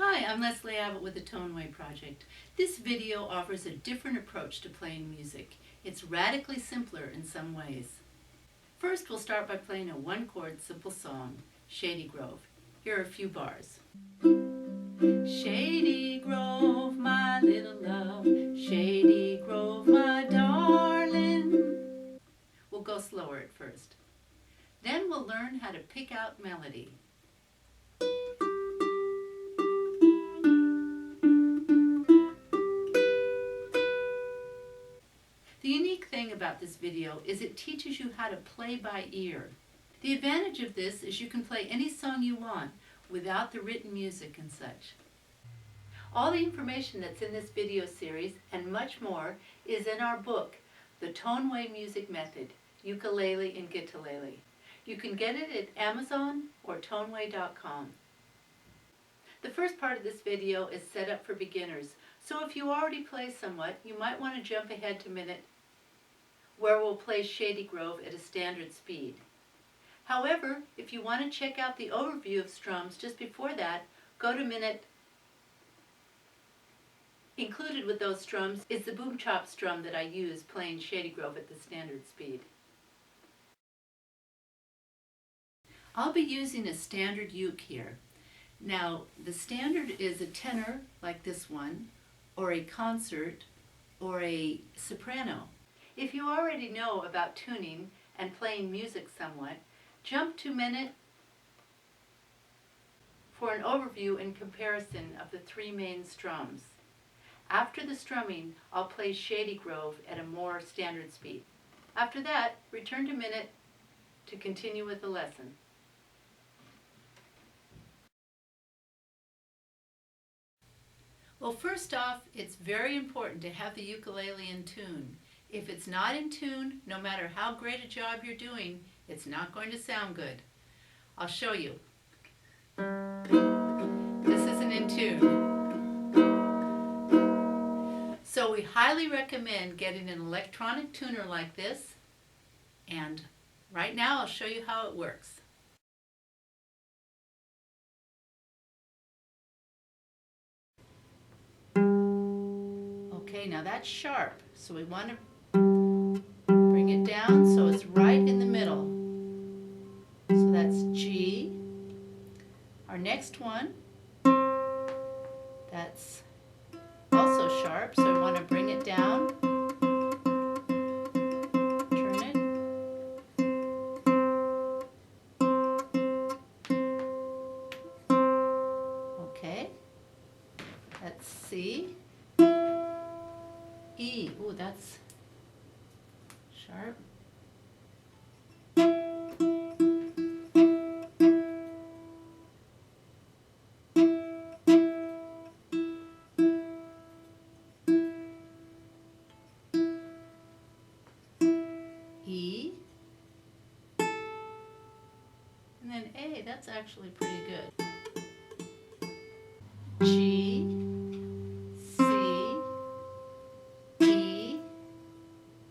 Hi, I'm Leslie Abbott with the Toneway Project. This video offers a different approach to playing music. It's radically simpler in some ways. First, we'll start by playing a one-chord simple song, Shady Grove. Here are a few bars. Shady Grove, my little love, Shady Grove, my darling. We'll go slower at first. Then we'll learn how to pick out melody. The unique thing about this video is it teaches you how to play by ear. The advantage of this is you can play any song you want without the written music and such. All the information that's in this video series and much more is in our book, The Toneway Music Method, Ukulele and Guitalele. You can get it at Amazon or Toneway.com. The first part of this video is set up for beginners, so if you already play somewhat, you might want to jump ahead to minute where we'll play Shady Grove at a standard speed. However, if you want to check out the overview of strums just before that, go to minute. Included with those strums is the boom chop strum that I use playing Shady Grove at the standard speed. I'll be using a standard uke here. Now, the standard is a tenor like this one, or a concert, or a soprano. If you already know about tuning and playing music somewhat, jump to minute for an overview and comparison of the three main strums. After the strumming, I'll play Shady Grove at a more standard speed. After that, return to minute to continue with the lesson. Well, first off, it's very important to have the ukulele in tune. If it's not in tune, no matter how great a job you're doing, it's not going to sound good. I'll show you. This isn't in tune. So we highly recommend getting an electronic tuner like this, and right now I'll show you how it works. Okay, now that's sharp, so we want to bring it down so it's right in the middle. So that's G. Our next one, that's also sharp, so we want to bring it down, turn it. Okay, that's C. E. Ooh, that's sharp. E. And then A. That's actually pretty good. G.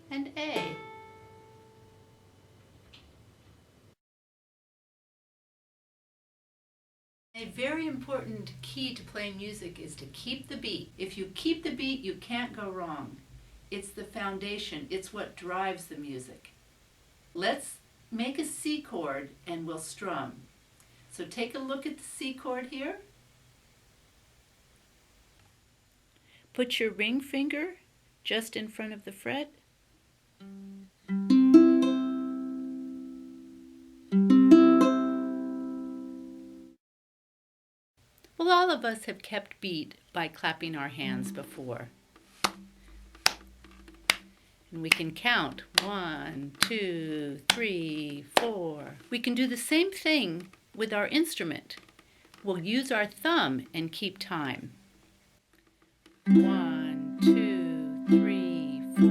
And A. A very important key to playing music is to keep the beat. If you keep the beat, you can't go wrong. It's the foundation. It's what drives the music. Let's make a C chord and we'll strum. So take a look at the C chord here. Put your ring finger just in front of the fret. Well, all of us have kept beat by clapping our hands before. And we can count 1, 2, 3, 4. We can do the same thing with our instrument. We'll use our thumb and keep time. 1, 2, 3, 4.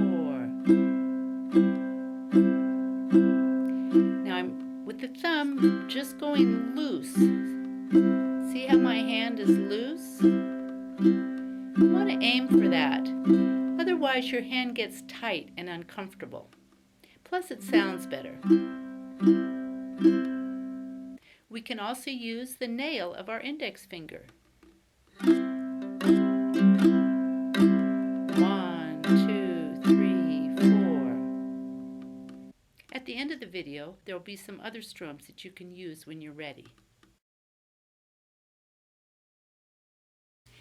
Now I'm with the thumb just going loose. See how my hand is loose? You want to aim for that. Otherwise your hand gets tight and uncomfortable. Plus it sounds better. We can also use the nail of our index finger. of the video, there will be some other strums that you can use when you're ready.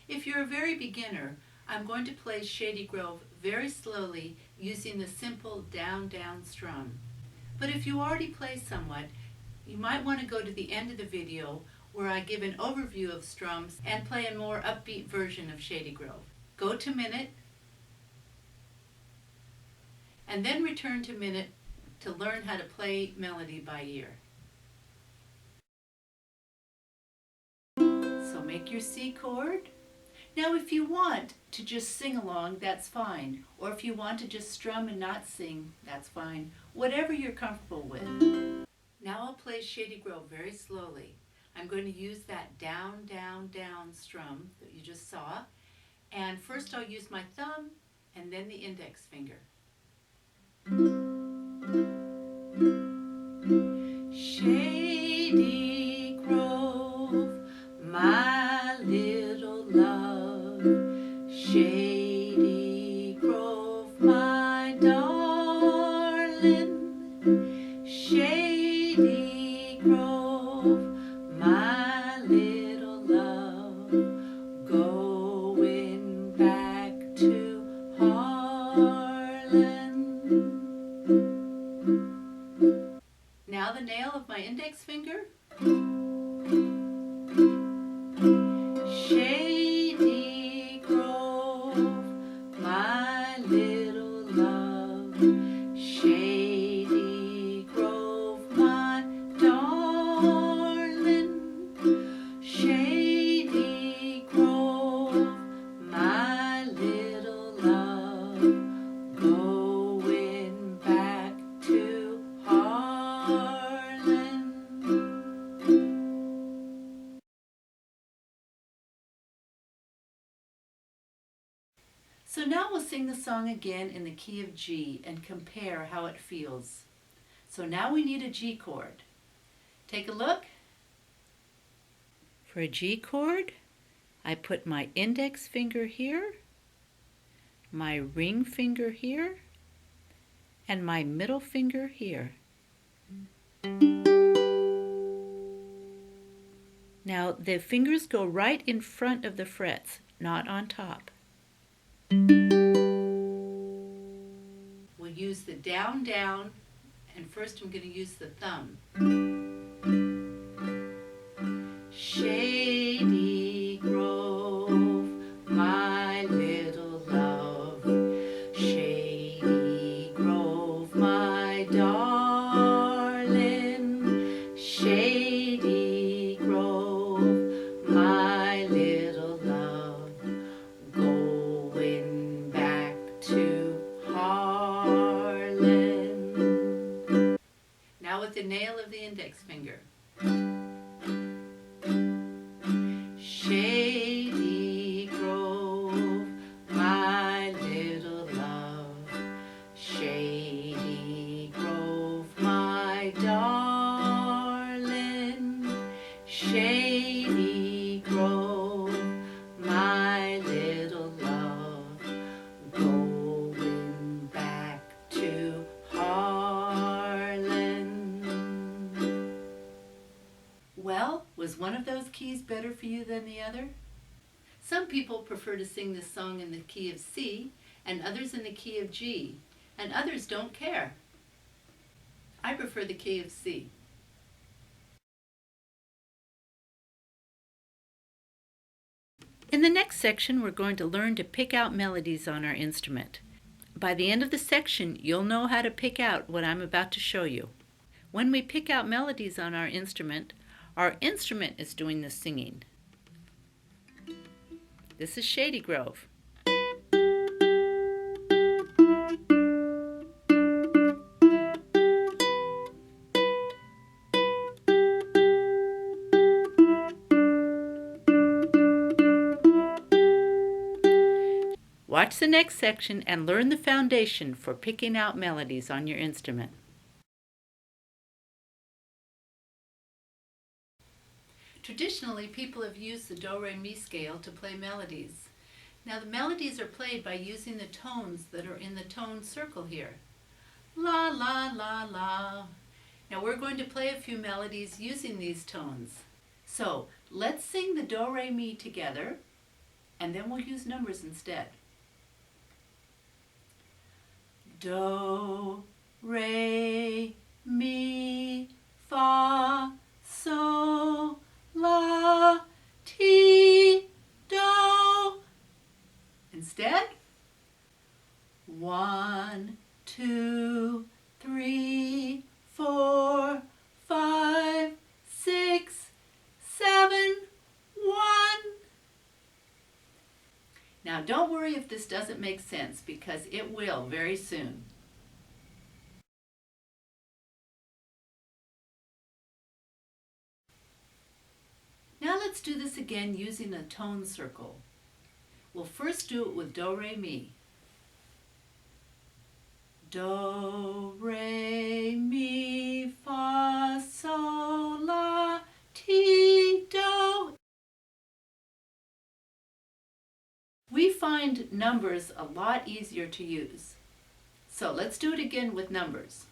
If you're a very beginner, I'm going to play Shady Grove very slowly using the simple down-down strum. But if you already play somewhat, you might want to go to the end of the video where I give an overview of strums and play a more upbeat version of Shady Grove. Go to minute, and then return to minute to learn how to play melody by ear. So make your C chord. Now if you want to just sing along, that's fine. Or if you want to just strum and not sing, that's fine. Whatever you're comfortable with. Now I'll play Shady Grove very slowly. I'm going to use that down, down, down strum that you just saw. And first I'll use my thumb and then the index finger. Shady Grove, my little love. Shady Grove, my darling. Shady Grove, my little love. Going back to Harlan. Now the nail of my index finger. Shady Grove, my little love. Shady Grove, my darling. Shady Grove, my little love. Going back to Harlan. So now we'll sing the song again in the key of G and compare how it feels. So now we need a G chord. Take a look. For a G chord, I put my index finger here, my ring finger here, and my middle finger here. Now the fingers go right in front of the frets, not on top. We'll use the down, down, and first I'm going to use the thumb. Shady Grove, my little love. Shady Grove, my darling. Shady Grove, my little love. Going back to Harlan. Now with the nail of the index finger. Shady Grove, my little love. Shady Grove, my darling. Shady Grove, my little love. Going back to Harlan. Well, was one of those keys better for you than the other? Some people prefer to sing this song in the key of C, and others in the key of G, and others don't care. I prefer the key of C. In the next section, we're going to learn to pick out melodies on our instrument. By the end of the section, you'll know how to pick out what I'm about to show you. When we pick out melodies on our instrument is doing the singing. This is Shady Grove. Watch the next section and learn the foundation for picking out melodies on your instrument. Traditionally, people have used the do-re-mi scale to play melodies. Now the melodies are played by using the tones that are in the tone circle here. La, la, la, la. Now we're going to play a few melodies using these tones. So let's sing the do, re, mi together, and then we'll use numbers instead. Do, re, mi, fa, sol, la, ti, do. Instead, 1, 2, 3, 4, 5, 6, 7, 1. Now don't worry if this doesn't make sense, because it will very soon. Now let's do this again using a tone circle. We'll first do it with do, re, mi. Do, re, mi, fa, sol, la, ti, do. We find numbers a lot easier to use. So let's do it again with numbers.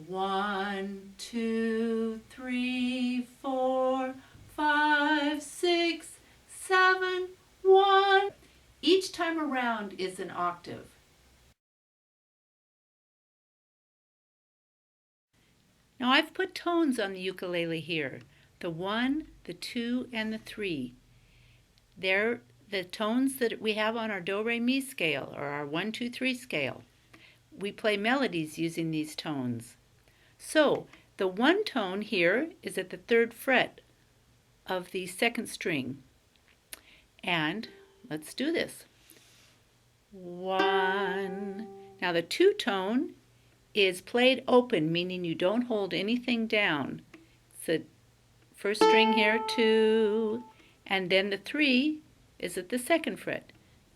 1, 2, 3, 4, 5, 6, 7, 1. Each time around is an octave. Now I've put tones on the ukulele here. The 1, the 2, and the 3. They're the tones that we have on our do, re, mi scale, or our 1, 2, 3 scale. We play melodies using these tones. So the 1 tone here is at the 3rd fret of the 2nd string. And let's do this. 1. Now the 2 tone is played open, meaning you don't hold anything down. It's the 1st string here, 2, and then the 3 is at the 2nd fret.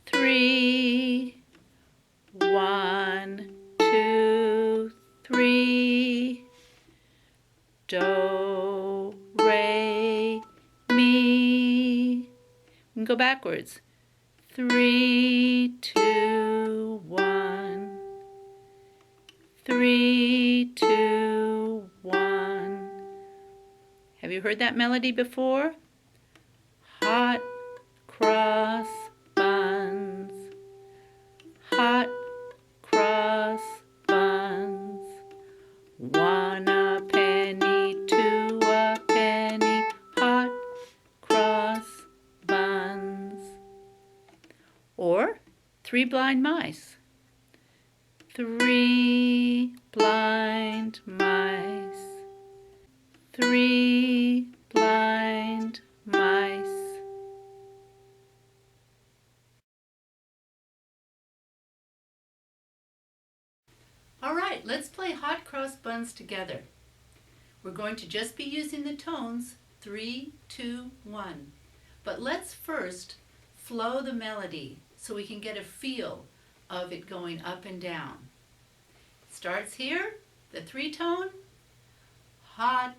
3, 1, 2, 3, do, re, mi. We can go backwards. 3, 2, 1. 3, 2, 1. Have you heard that melody before? Hot cross buns, hot cross buns, 1 a penny, 2 a penny, hot cross buns. Or 3 blind mice. 3 blind mice, 3 blind mice. All right, let's play hot cross buns together. We're going to just be using the tones 3, 2, 1. But let's first flow the melody so we can get a feel of it going up and down. It starts here, the 3 tone, hot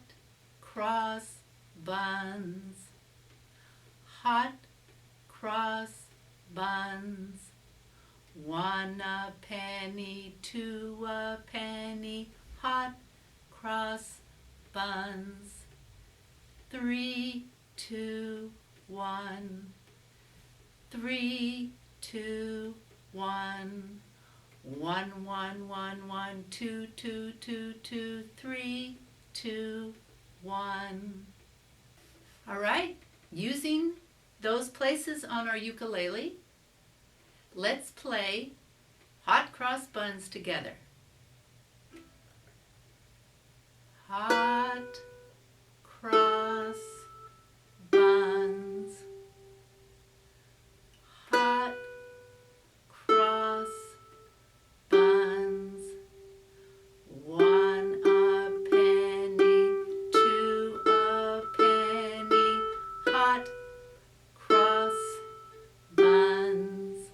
cross buns, hot cross buns, 1 a penny, 2 a penny, hot cross buns, 3, 2, 1, 3, 2, 1, 1, 1, 1, 1, 2, 2, 2, 2, 3, 2, 1. All right, using those places on our ukulele, let's play hot cross buns together. Hot cross buns, hot cross buns, 1 a penny, 2 a penny, hot cross buns.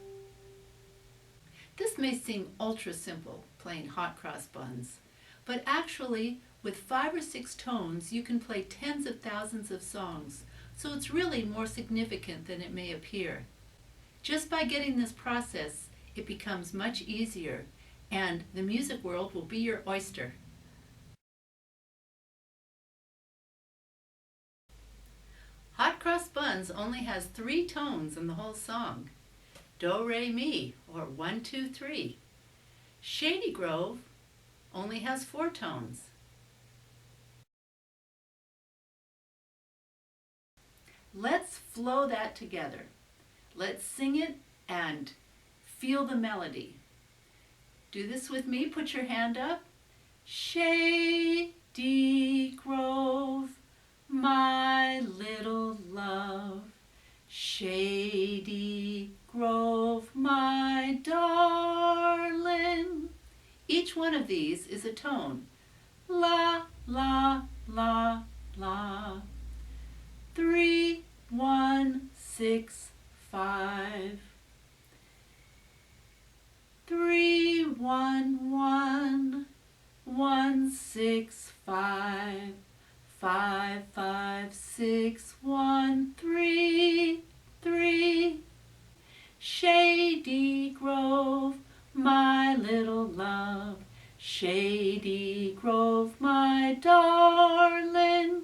This may seem ultra simple, playing hot cross buns, but actually with 5 or 6 tones you can play tens of thousands of songs, so it's really more significant than it may appear. Just by getting this process, it becomes much easier, and the music world will be your oyster. Hot Cross Buns only has 3 tones in the whole song. Do, re, mi, or 1, 2, 3. Shady Grove only has 4 tones. Let's flow that together. Let's sing it and feel the melody. Do this with me. Put your hand up. Shady Grove, my little love. Shady Grove, my darling. Each one of these is a tone. La, la, la, la. 3, 1, 6, 5. 3, 1, 1, 1, 6, 5. 5, 5, 6, 1, 3, 3. Shady Grove, my little love. Shady Grove, my darling.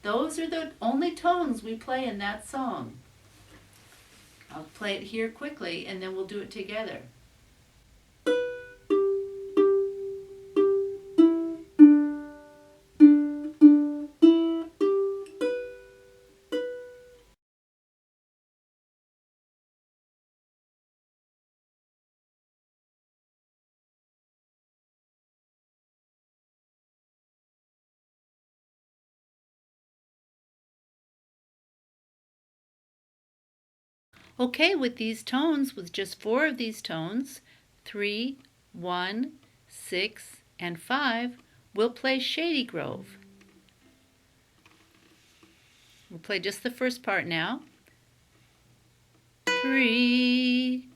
Those are the only tones we play in that song. I'll play it here quickly and then we'll do it together. Okay, with these tones, with just 4 of these tones, 3, 1, 6, and 5, we'll play Shady Grove. We'll play just the first part now. 3,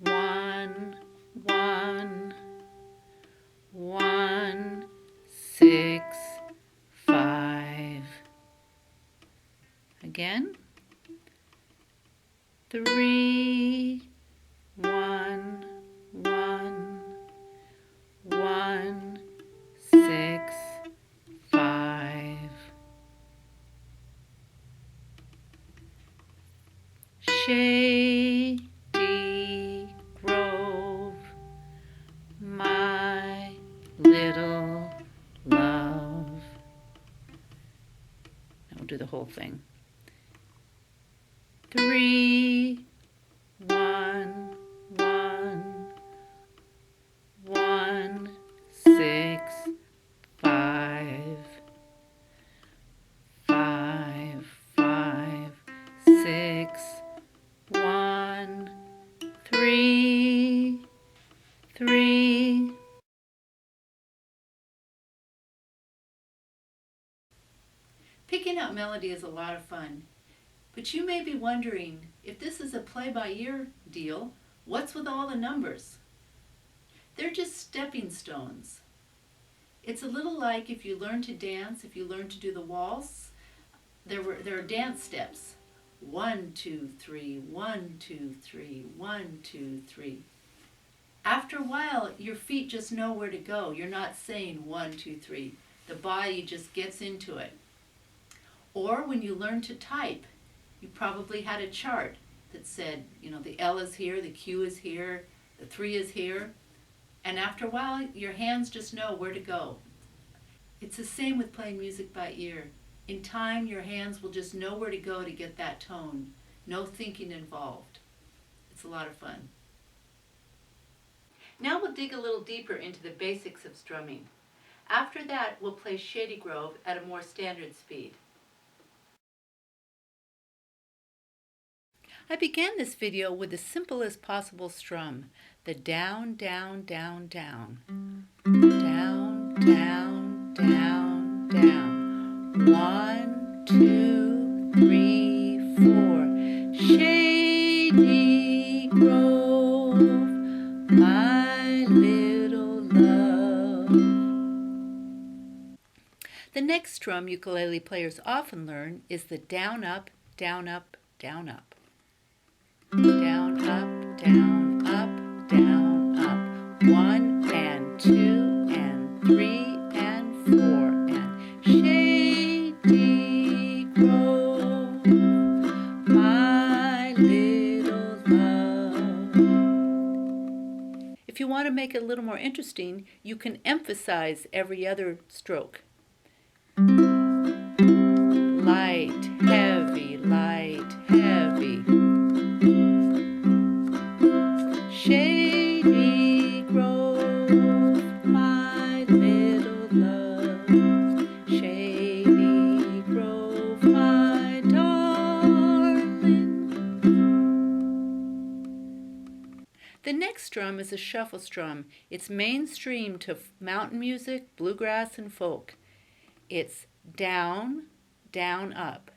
1, 1, 1, 6, 5. Again. 3, 1, 1, 1, 6, 5. Shady Grove, my little love. Now we'll do the whole thing. 3, 1, 1, 1, 6, 5. 5, 5, 6, 1, 3, 3. Picking out melody is a lot of fun. But you may be wondering, if this is a play-by-ear deal, what's with all the numbers? They're just stepping stones. It's a little like if you learn to dance, if you learn to do the waltz, there are dance steps. 1, 2, 3, 1, 2, 3, 1, 2, 3. After a while, your feet just know where to go. You're not saying 1, 2, 3. The body just gets into it. Or when you learn to type, you probably had a chart that said, the L is here, the Q is here, the 3 is here. And after a while, your hands just know where to go. It's the same with playing music by ear. In time, your hands will just know where to go to get that tone. No thinking involved. It's a lot of fun. Now we'll dig a little deeper into the basics of strumming. After that, we'll play Shady Grove at a more standard speed. I began this video with the simplest possible strum, the down, down, down, down. Down, down, down, down. 1, 2, 3, 4. Shady Grove, my little love. The next strum ukulele players often learn is the down, up, down, up, down, up. Down, up, down, up, down, up. 1 and 2 and 3 and 4 and Shady Grove. make it a little more interesting, you can emphasize every other stroke. Light, heavy, light, heavy. Shady grove, my little love. Shady grove, my darling. The next strum is a shuffle strum. It's mainstream to mountain music, bluegrass, and folk. It's down, down, up.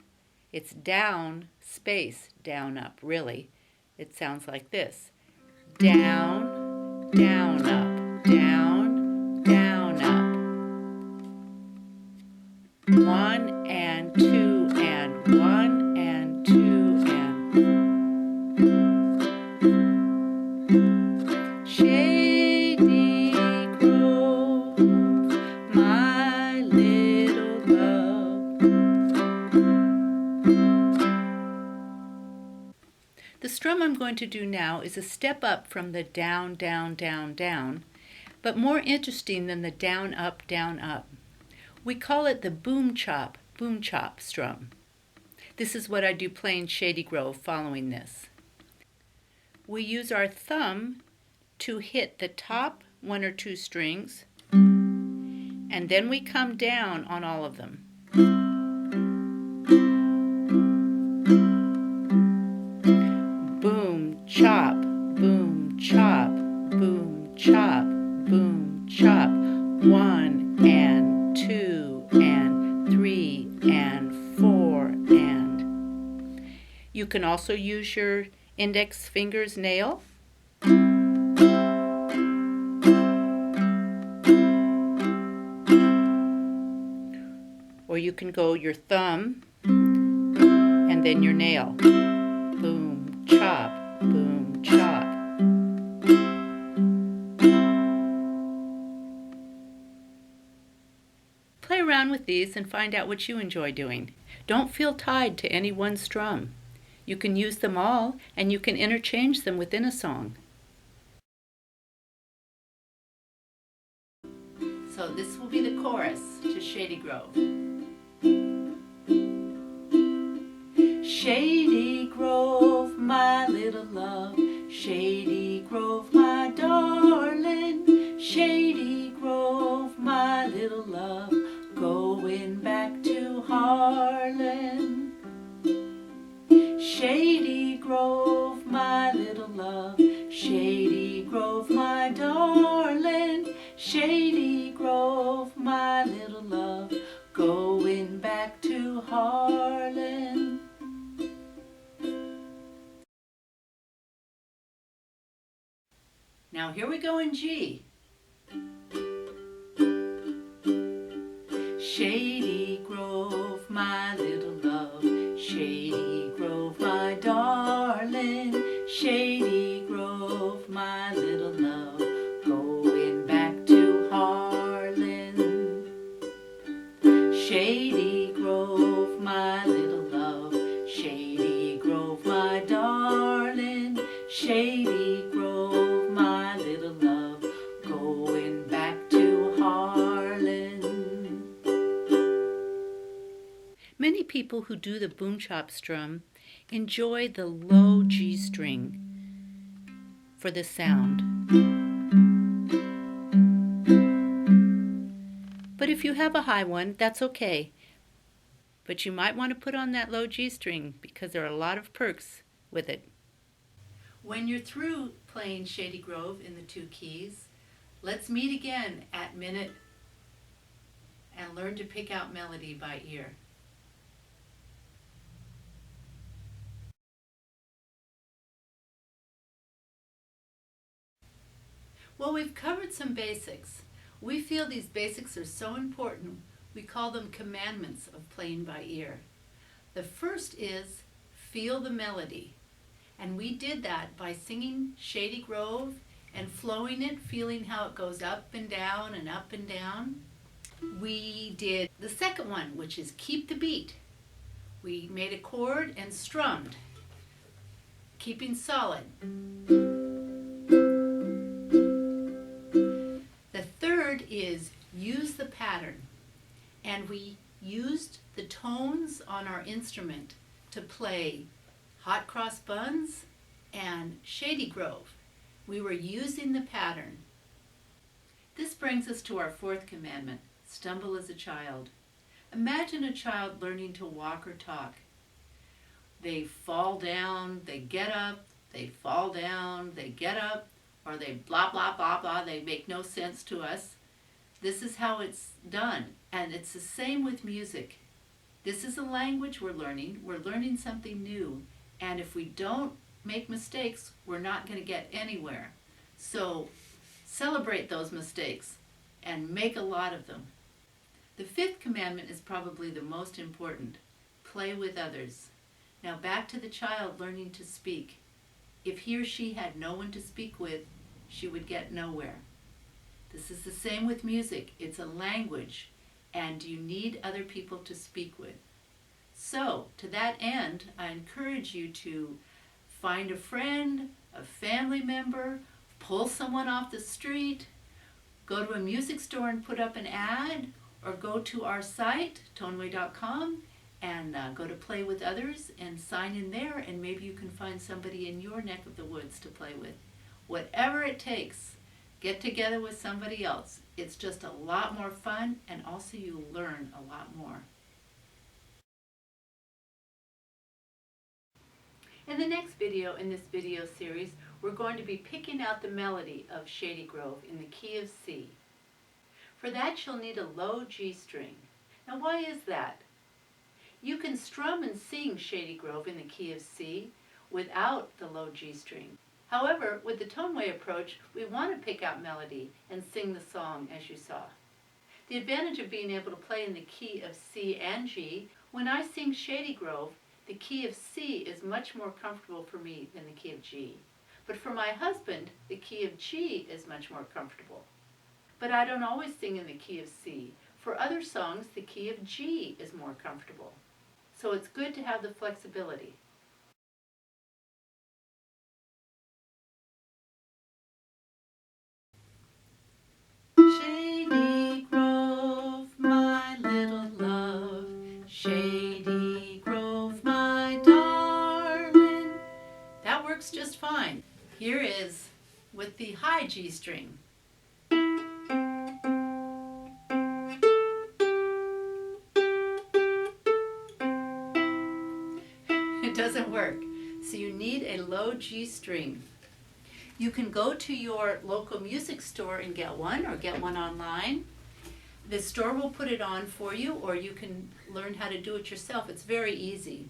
It's down, space, down, up, really. It sounds like this. Down, down, up, down, down, up. 1 and 2 and 1 and 2 and Shady grove, my little love. The strum I'm going to do now is a step up from the down, down, down, down, but more interesting than the down, up, down, up. We call it the boom chop strum. This is what I do playing Shady Grove following this. We use our thumb to hit the top 1 or 2 strings, and then we come down on all of them. Boom, chop, boom, chop, boom, chop, boom, chop. 1 and 2 and 3 and 4 and. You can also use your index finger's nail. Or you can go your thumb and then your nail. Boom, chop, boom, chop. Play around with these and find out what you enjoy doing. Don't feel tied to any one strum. You can use them all, and you can interchange them within a song. So this will be the chorus to Shady Grove. Shady Grove, my little love. Shady Grove, my darling. Shady Grove, my little love. Going back to Harlan. Shady Grove, my little love. Shady Grove, my darling. Shady Grove, my little love. Going back to Harlan. Now here we go in G. Shady Grove, my little love. Shady Grove, my darling. Shady Grove, my little love. Going back to Harlan. Shady Grove, my little love. Shady Grove, my darling. Shady Grove, my little love. Going back to Harlan. Many people who do the boom chop strum enjoy the low G string for the sound. But if you have a high one, that's okay. But you might want to put on that low G string because there are a lot of perks with it. When you're through playing Shady Grove in the 2 keys, let's meet again at minute and learn to pick out melody by ear. Well, we've covered some basics. We feel these basics are so important, we call them commandments of playing by ear. The first is feel the melody. And we did that by singing Shady Grove and flowing it, feeling how it goes up and down and up and down. We did the second one, which is keep the beat. We made a chord and strummed, keeping solid. use the pattern. And we used the tones on our instrument to play Hot Cross Buns and Shady Grove. We were using the pattern. This brings us to our fourth commandment, stumble as a child. Imagine a child learning to walk or talk. They fall down, they get up, they fall down, they get up, or they blah, blah, blah, blah. They make no sense to us. This is how it's done, and it's the same with music. This is a language we're learning. We're learning something new, and if we don't make mistakes, we're not going to get anywhere. So celebrate those mistakes and make a lot of them. The fifth commandment is probably the most important. Play with others. Now back to the child learning to speak. If he or she had no one to speak with, she would get nowhere. This is the same with music. It's a language, and you need other people to speak with. So, to that end, I encourage you to find a friend, a family member, pull someone off the street, go to a music store and put up an ad, or go to our site, Toneway.com, and go to Play with Others and sign in there, and maybe you can find somebody in your neck of the woods to play with. Whatever it takes, get together with somebody else. It's just a lot more fun, and also you learn a lot more. In the next video in this video series, we're going to be picking out the melody of Shady Grove in the key of C. For that, you'll need a low G string. Now, why is that? You can strum and sing Shady Grove in the key of C without the low G string. However, with the Toneway approach, we want to pick out melody and sing the song as you saw. The advantage of being able to play in the key of C and G, when I sing Shady Grove, the key of C is much more comfortable for me than the key of G. But for my husband, the key of G is much more comfortable. But I don't always sing in the key of C. For other songs, the key of G is more comfortable. So it's good to have the flexibility. Shady Grove, my little love, Shady Grove, my darling. That works just fine. Here is with the high G string. It doesn't work, so you need a low G string. You can go to your local music store and get one, or get one online. The store will put it on for you, or you can learn how to do it yourself. It's very easy.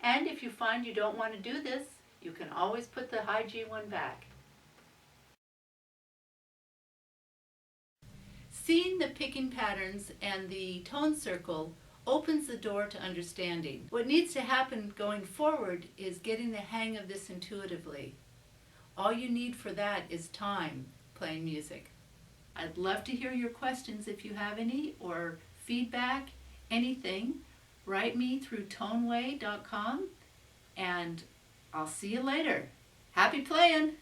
And if you find you don't want to do this, you can always put the high G one back. Seeing the picking patterns and the tone circle opens the door to understanding. What needs to happen going forward is getting the hang of this intuitively. All you need for that is time playing music. I'd love to hear your questions if you have any, or feedback, anything. Write me through toneway.com, and I'll see you later. Happy playing!